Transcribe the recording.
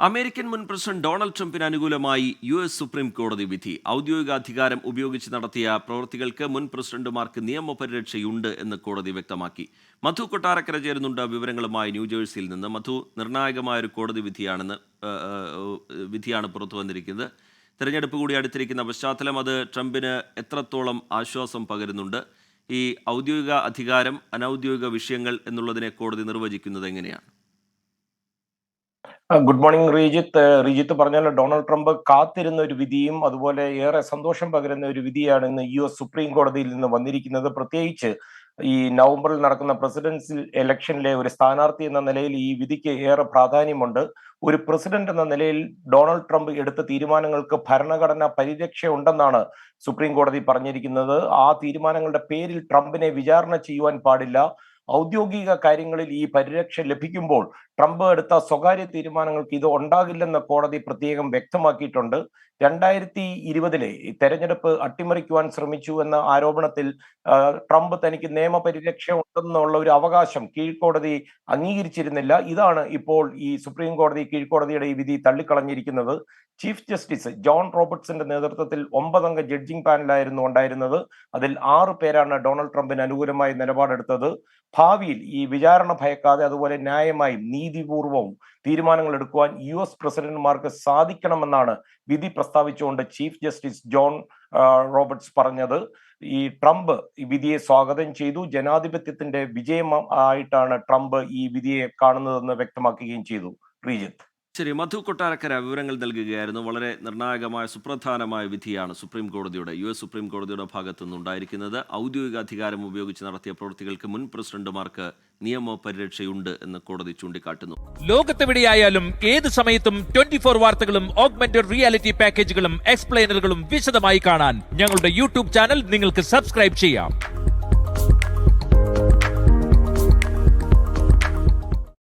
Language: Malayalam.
അമേരിക്കൻ മുൻ പ്രസിഡന്റ് ഡൊണാൾഡ് ട്രംപിന് അനുകൂലമായി US സുപ്രീം കോടതി വിധി. ഔദ്യോഗിക അധികാരം ഉപയോഗിച്ച് നടത്തിയ പ്രവൃത്തികൾക്ക് മുൻ പ്രസിഡന്റുമാർക്ക് നിയമപരിരക്ഷയുണ്ട് എന്ന് കോടതി വ്യക്തമാക്കി. മധു കൊട്ടാരക്കര ചേരുന്നുണ്ട് വിവരങ്ങളുമായി ന്യൂജേഴ്സിയിൽ നിന്ന്. മധു, നിർണായകമായൊരു കോടതി വിധിയാണ് പുറത്തു വന്നിരിക്കുന്നത്. തെരഞ്ഞെടുപ്പ് കൂടി അടുത്തിരിക്കുന്ന പശ്ചാത്തലം അത് ട്രംപിന് എത്രത്തോളം ആശ്വാസം പകരുന്നുണ്ട്? ഈ ഔദ്യോഗിക അധികാരം, അനൌദ്യോഗിക വിഷയങ്ങൾ എന്നുള്ളതിനെ കോടതി നിർവചിക്കുന്നത് എങ്ങനെയാണ്? ഗുഡ് മോർണിംഗ് റീജിത്ത് പറഞ്ഞാൽ ഡൊണാൾഡ് ട്രംപ് കാത്തിരുന്ന ഒരു വിധിയും അതുപോലെ ഏറെ സന്തോഷം പകരുന്ന ഒരു വിധിയാണ് ഇന്ന് US സുപ്രീം കോടതിയിൽ നിന്ന് വന്നിരിക്കുന്നത്. പ്രത്യേകിച്ച് ഈ നവംബറിൽ നടക്കുന്ന പ്രസിഡൻഷ്യൽ ഇലക്ഷനിലെ ഒരു സ്ഥാനാർത്ഥി എന്ന നിലയിൽ ഈ വിധിക്ക് ഏറെ പ്രാധാന്യമുണ്ട്. ഒരു പ്രസിഡന്റ് എന്ന നിലയിൽ ഡൊണാൾഡ് ട്രംപ് എടുത്ത തീരുമാനങ്ങൾക്ക് ഭരണഘടനാ പരിരക്ഷ ഉണ്ടെന്നാണ് സുപ്രീം കോടതി പറഞ്ഞിരിക്കുന്നത്. ആ തീരുമാനങ്ങളുടെ പേരിൽ ട്രംപിനെ വിചാരണ ചെയ്യുവാൻ പാടില്ല. ഔദ്യോഗിക കാര്യങ്ങളിൽ ഈ പരിരക്ഷ ലഭിക്കുമ്പോൾ ട്രംപ് എടുത്ത സ്വകാര്യ തീരുമാനങ്ങൾക്ക് ഇത് ഉണ്ടാകില്ലെന്ന് കോടതി പ്രത്യേകം വ്യക്തമാക്കിയിട്ടുണ്ട്. 2020 തെരഞ്ഞെടുപ്പ് അട്ടിമറിക്കുവാൻ ശ്രമിച്ചു എന്ന ആരോപണത്തിൽ ട്രംപ് തനിക്ക് നിയമപരിരക്ഷ ഉണ്ടെന്നുള്ള ഒരു അവകാശം കീഴ്ക്കോടതി അംഗീകരിച്ചിരുന്നില്ല. ഇതാണ് ഇപ്പോൾ ഈ സുപ്രീം കോടതി കീഴ്ക്കോടതിയുടെ ഈ വിധി തള്ളിക്കളഞ്ഞിരിക്കുന്നത്. ചീഫ് ജസ്റ്റിസ് ജോൺ റോബർട്ട്സിന്റെ നേതൃത്വത്തിൽ 9 അംഗ ജഡ്ജിംഗ് പാനലായിരുന്നു ഉണ്ടായിരുന്നത്. അതിൽ 6 പേരാണ് ഡൊണാൾഡ് ട്രംപിന് അനുകൂലമായി നിലപാടെടുത്തത്. ഭാവിയിൽ ഈ വിചാരണ ഭയക്കാതെ അതുപോലെ ന്യായമായും നീതിപൂർവവും തീരുമാനങ്ങൾ എടുക്കുവാൻ US പ്രസിഡന്റുമാർക്ക് സാധിക്കണമെന്നാണ് വിധി പ്രസ്താവിച്ചുകൊണ്ട് ചീഫ് ജസ്റ്റിസ് ജോൺ റോബർട്ട്സ് പറഞ്ഞത്. ഈ ട്രംപ് ഈ വിധിയെ സ്വാഗതം ചെയ്തു. ജനാധിപത്യത്തിന്റെ വിജയം ആയിട്ടാണ് ട്രംപ് ഈ വിധിയെ കാണുന്നതെന്ന് വ്യക്തമാക്കുകയും ചെയ്തു. റീജിത്ത്. ശരി, മധു കൊട്ടാരക്കര വിവരങ്ങൾ നൽകുകയായിരുന്നു. വളരെ നിർണായകമായ സുപ്രധാനമായ വിധിയാണ് US സുപ്രീം കോടതിയുടെ ഭാഗത്തു നിന്നുണ്ടായിരിക്കുന്നത്. ഔദ്യോഗിക അധികാരം ഉപയോഗിച്ച് നടത്തിയ പ്രവൃത്തികൾക്ക് മുൻ പ്രസിഡന്റുമാർക്ക് നിയമപരിരക്ഷയുണ്ട് എന്ന് കോടതി ചൂണ്ടിക്കാട്ടുന്നു. ലോകത്തെവിടെയായാലും ഏത് സമയത്തും 24 വാർത്തകളും ഓഗ്മെന്റഡ് റിയാലിറ്റി പാക്കേജുകളും എക്സ്പ്ലെയിനറുകളും വിശദമായി കാണാൻ ഞങ്ങളുടെ YouTube ചാനൽ നിങ്ങൾക്ക് സബ്സ്ക്രൈബ് ചെയ്യാം.